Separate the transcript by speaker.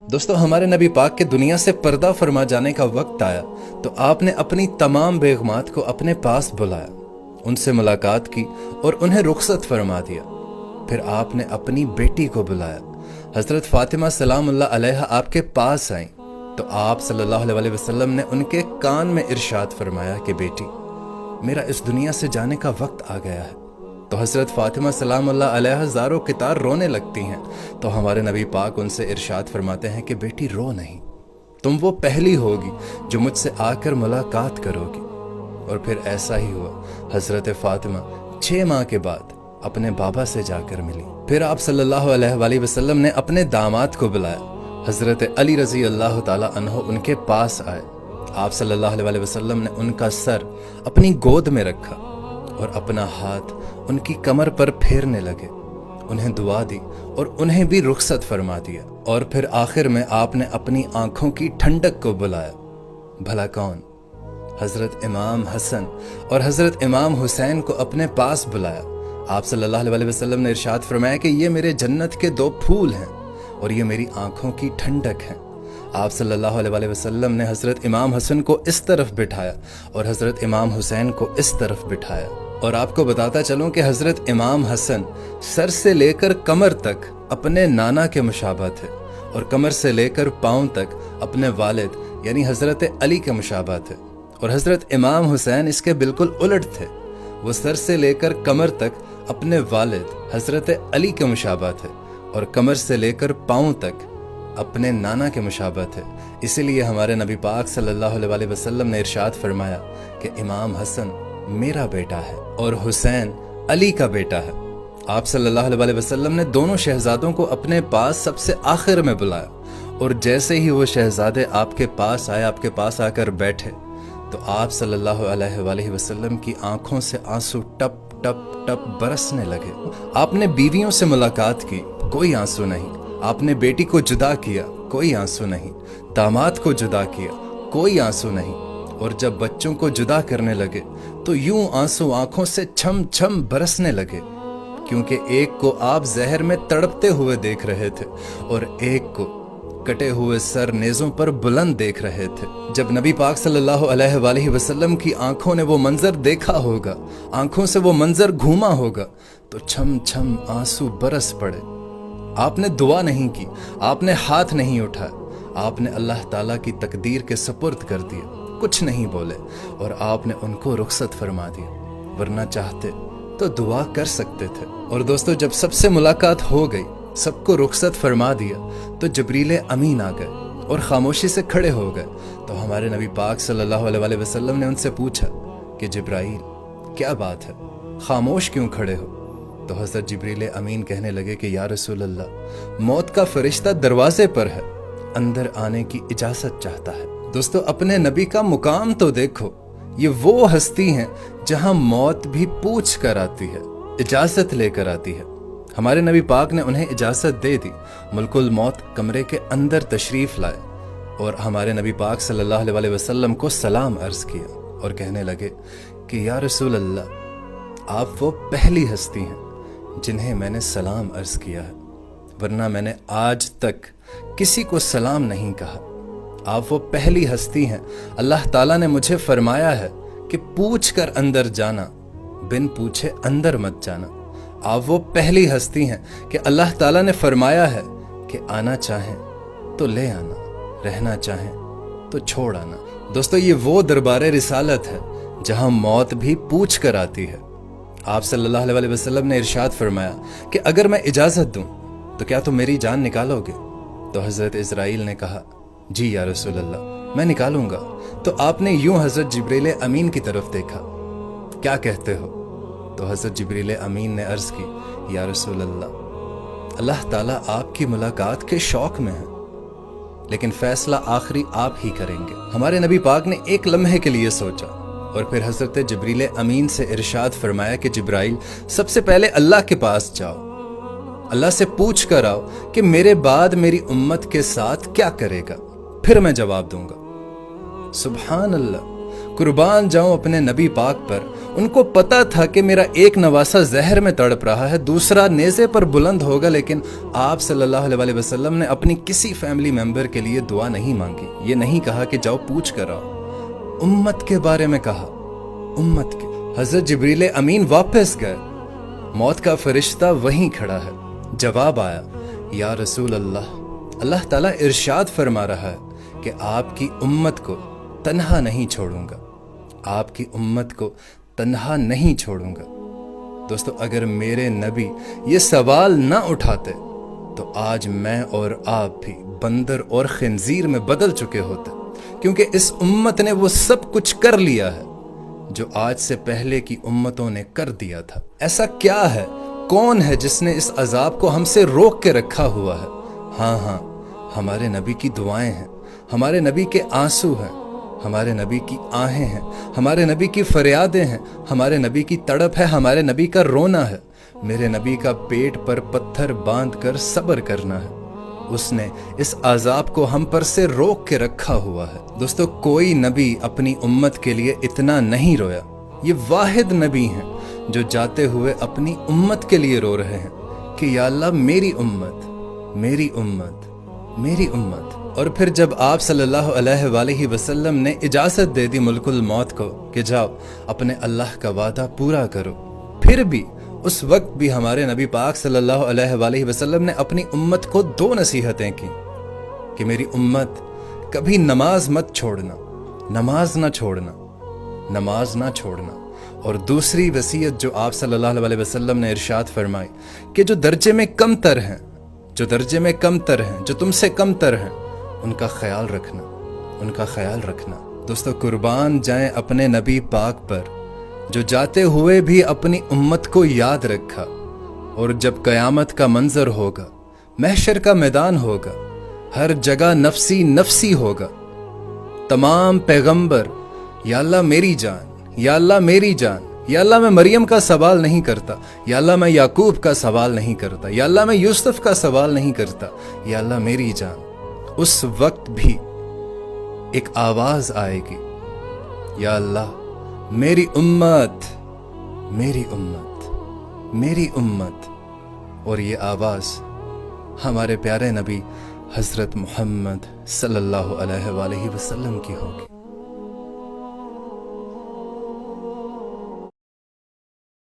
Speaker 1: दोस्तों, हमारे नबी पाक के दुनिया से पर्दा फरमा जाने का वक्त आया तो आपने अपनी तमाम बेगमात को अपने पास बुलाया, उनसे मुलाकात की और उन्हें रुखसत फरमा दिया। फिर आपने अपनी बेटी को बुलाया। हज़रत फ़ातिमा सलामुल्लाह अलैहा आपके पास आईं तो आप सल्लल्लाहु अलैहि वसल्लम ने उनके कान में इरशाद फरमाया कि बेटी, मेरा इस दुनिया से जाने का वक्त आ गया है। तो हज़रत फ़ातिमा सलामुल्लाह अलैहा ज़ारो कितार रोने लगती हैं तो हमारे नबी पाक उनसे इरशाद फरमाते हैं कि बेटी रो नहीं, तुम वो पहली होगी जो मुझसे आकर मुलाकात करोगी। और फिर ऐसा ही हुआ। हज़रत फ़ातिमा 6 माह के बाद अपने बाबा से जाकर मिली। फिर आप सल्लल्लाहु अलैहि वसल्लम ने अपने दामाद को बुलाया। हज़रत अली रज़ी अल्लाह ताला अन्हो उनके पास आए। आप सल्लल्लाहु अलैहि वसल्लम ने उनका सर अपनी गोद में रखा और अपना हाथ उनकी कमर पर फेरने लगे, उन्हें दुआ दी और उन्हें भी रुखसत फरमा दिया। और फिर आखिर में आपने अपनी आंखों की ठंडक को बुलाया। भला कौन? हज़रत इमाम हसन और हज़रत इमाम हुसैन को अपने पास बुलाया। आप सल्लल्लाहु अलैहि वसल्लम ने इरशाद फरमाया कि ये मेरे जन्नत के 2 फूल हैं और ये मेरी आंखों की ठंडक हैं। आप सल्लल्लाहु अलैहि वसल्लम ने हज़रत इमाम हसन को इस तरफ बिठाया और हज़रत इमाम हुसैन को इस तरफ बिठाया। और आपको बताता चलूं कि हज़रत इमाम हसन सर से लेकर कमर तक अपने नाना के मुशाबह थे और कमर से लेकर पाँव तक अपने वालिद यानी हज़रत अली के मुशाबह थे। और हज़रत इमाम हुसैन इसके बिल्कुल उलट थे, वो सर से लेकर कमर तक अपने वालिद हज़रत अली के मुशाबह थे और कमर से लेकर पाँव तक अपने नाना के मुशाबह थे। इसीलिए हमारे नबी पाक सल्लल्लाहु अलैहि वसल्लम ने इरशाद फरमाया कि इमाम हसन मेरा बेटा है और हुसैन अली का बेटा है। आप सल्लल्लाहु अलैहि वसल्लम ने दोनों शहजादों को अपने पास सबसे आखिर में बुलाया और जैसे ही वो शहजादे आपके पास आए, आपके पास आकर बैठे तो आप सल्लल्लाहु अलैहि वसल्लम की आंखों से आंसू टप टप टप बरसने लगे। आपने बीवियों से मुलाकात की, कोई आंसू नहीं। आपने बेटी को जुदा किया, कोई आंसू नहीं। दामाद को जुदा किया, कोई आंसू नहीं। और जब बच्चों को जुदा करने लगे तो यूं आंसू आंखों से छम छम बरसने लगे, क्योंकि एक को आप जहर में तड़पते हुए देख रहे थे और एक को कटे हुए सर नेज़ों पर बुलंद देख रहे थे। जब नबी पाक सल्लल्लाहु अलैहि वसल्लम की आंखों ने वो मंजर देखा होगा, आंखों से वो मंजर घूमा होगा तो छम छम आंसू बरस पड़े। आपने दुआ नहीं की, आपने हाथ नहीं उठाया, आपने अल्लाह ताला की तकदीर के सुपुर्द कर दिया, कुछ नहीं बोले और आपने उनको रुखसत फरमा दिया, वरना चाहते तो दुआ कर सकते थे। और दोस्तों, जब सबसे मुलाकात हो गई, सबको रुखसत फरमा दिया तो जबरील अमीन आ गए और खामोशी से खड़े हो गए। तो हमारे नबी पाक सल्लल्लाहु अलैहि वसल्लम ने उनसे पूछा कि जिब्राइल, क्या बात है, खामोश क्यों खड़े हो? तो हज़रत जिब्रील अमीन कहने लगे कि या रसूल अल्लाह, मौत का फरिश्ता दरवाजे पर है, अंदर आने की इजाज़त चाहता है। दोस्तों, अपने नबी का मुकाम तो देखो, ये वो हस्ती हैं जहां मौत भी पूछ कर आती है, इजाज़त लेकर आती है। हमारे नबी पाक ने उन्हें इजाज़त दे दी, मुल्कुल मौत कमरे के अंदर तशरीफ़ लाए और हमारे नबी पाक सल्लल्लाहु अलैहि वसल्लम को सलाम अर्ज़ किया और कहने लगे कि या रसूल अल्लाह, आप वो पहली हस्ती हैं जिन्हें मैंने सलाम अर्ज़ किया है, वरना मैंने आज तक किसी को सलाम नहीं कहा। आप वो पहली हस्ती हैं, अल्लाह ताला ने मुझे फरमाया है कि पूछ कर अंदर जाना, बिन पूछे अंदर मत जाना। आप वो पहली हस्ती हैं कि अल्लाह ताला ने फरमाया है कि आना चाहें तो ले आना, रहना चाहें तो छोड़ आना। दोस्तों, ये वो दरबारे रिसालत है जहां मौत भी पूछ कर आती है। आप सल्लल्लाहु अलैहि वसल्लम ने इरशाद फरमाया कि अगर मैं इजाज़त दूं तो क्या तुम मेरी जान निकालोगे? तो हज़रत इज़राइल ने कहा, जी या रसूल अल्लाह, मैं निकालूंगा। तो आपने यूं हज़रत जिब्रील अमीन की तरफ देखा, क्या कहते हो? तो हज़रत जिब्रील अमीन ने अर्ज़ की, या रसूल अल्लाह, अल्लाह ताला आपकी मुलाकात के शौक में है, लेकिन फैसला आखिरी आप ही करेंगे। हमारे नबी पाक ने एक लम्हे के लिए सोचा और फिर हज़रत जिब्रील अमीन से इरशाद फरमाया कि जिब्राइल, सबसे पहले अल्लाह के पास जाओ, अल्लाह से पूछ कर आओ कि मेरे बाद मेरी उम्मत के साथ क्या करेगा, फिर मैं जवाब दूंगा। सुभान अल्लाह, कुर्बान जाऊं अपने नबी पाक पर, उनको पता था कि मेरा एक नवासा जहर में तड़प रहा है, दूसरा नेज़े पर बुलंद होगा, लेकिन आप सल्लल्लाहु अलैहि वसल्लम ने अपनी किसी फैमिली मेंबर के लिए दुआ नहीं मांगी। ये नहीं कहा कि जाओ पूछ कर आओ, उम्मत के बारे में कहा, उम्मत के। हजरत जिब्रील अमीन वापस गए, मौत का फरिश्ता वहीं खड़ा है। जवाब आया, या रसूल अल्लाह, अल्लाह ताला इरशाद फरमा रहा है कि आपकी उम्मत को तन्हा नहीं छोड़ूंगा, आपकी उम्मत को तन्हा नहीं छोड़ूंगा। दोस्तों, अगर मेरे नबी ये सवाल ना उठाते तो आज मैं और आप भी बंदर और खिंजीर में बदल चुके होते, क्योंकि इस उम्मत ने वो सब कुछ कर लिया है जो आज से पहले की उम्मतों ने कर दिया था। ऐसा क्या है, कौन है जिसने इस अजाब को हमसे रोक के रखा हुआ है? हाँ, हमारे नबी की दुआएं हैं, हमारे नबी के आंसू हैं, हमारे नबी की आहें हैं, हमारे नबी की फरियादें हैं, हमारे नबी की तड़प है, हमारे नबी का रोना है, मेरे नबी का पेट पर पत्थर बांध कर सब्र करना है। उसने इस अजाब को हम पर से रोक के रखा हुआ है। दोस्तों, कोई नबी अपनी उम्मत के लिए इतना नहीं रोया। ये वाहिद नबी हैं जो जाते हुए अपनी उम्मत के लिए रो रहे हैं कि या अल्लाह, मेरी उम्मत, मेरी उम्मत, मेरी उम्मत। और फिर जब आप सल्लल्लाहु अलैहि वसल्लम ने इजाज़त दे दी मुल्कुल मौत को कि जाओ अपने अल्लाह का वादा पूरा करो, फिर भी उस वक्त भी हमारे नबी पाक सल्लल्लाहु अलैहि वसल्लम ने अपनी उम्मत को 2 नसीहतें की कि मेरी उम्मत, कभी नमाज मत छोड़ना, नमाज ना छोड़ना, नमाज ना छोड़ना। और दूसरी वसीयत जो आप सल्लल्लाहु अलैहि वसल्लम ने इरशाद फरमाई कि जो दर्जे में कमतर हैं, जो दर्जे में कमतर हैं, जो तुमसे कमतर हैं, उनका ख्याल रखना, उनका ख्याल रखना। दोस्तों, कुर्बान जाएं अपने नबी पाक पर जो जाते हुए भी अपनी उम्मत को याद रखा। और जब क़यामत का मंजर होगा, महशर का मैदान होगा, हर जगह नफसी नफसी होगा, तमाम पैगंबर या अल्लाह मेरी जान, या अल्लाह मेरी जान, या अल्लाह मैं मरियम का सवाल नहीं करता, या अल्लाह मैं याकूब का सवाल नहीं करता, या अल्लाह मैं यूसुफ का सवाल नहीं करता, या अल्लाह मेरी जान। उस वक्त भी एक आवाज आएगी, या अल्लाह मेरी उम्मत, मेरी उम्मत, मेरी उम्मत। और ये आवाज हमारे प्यारे नबी हजरत मोहम्मद सल्लल्लाहु अलैहि वसल्लम की होगी।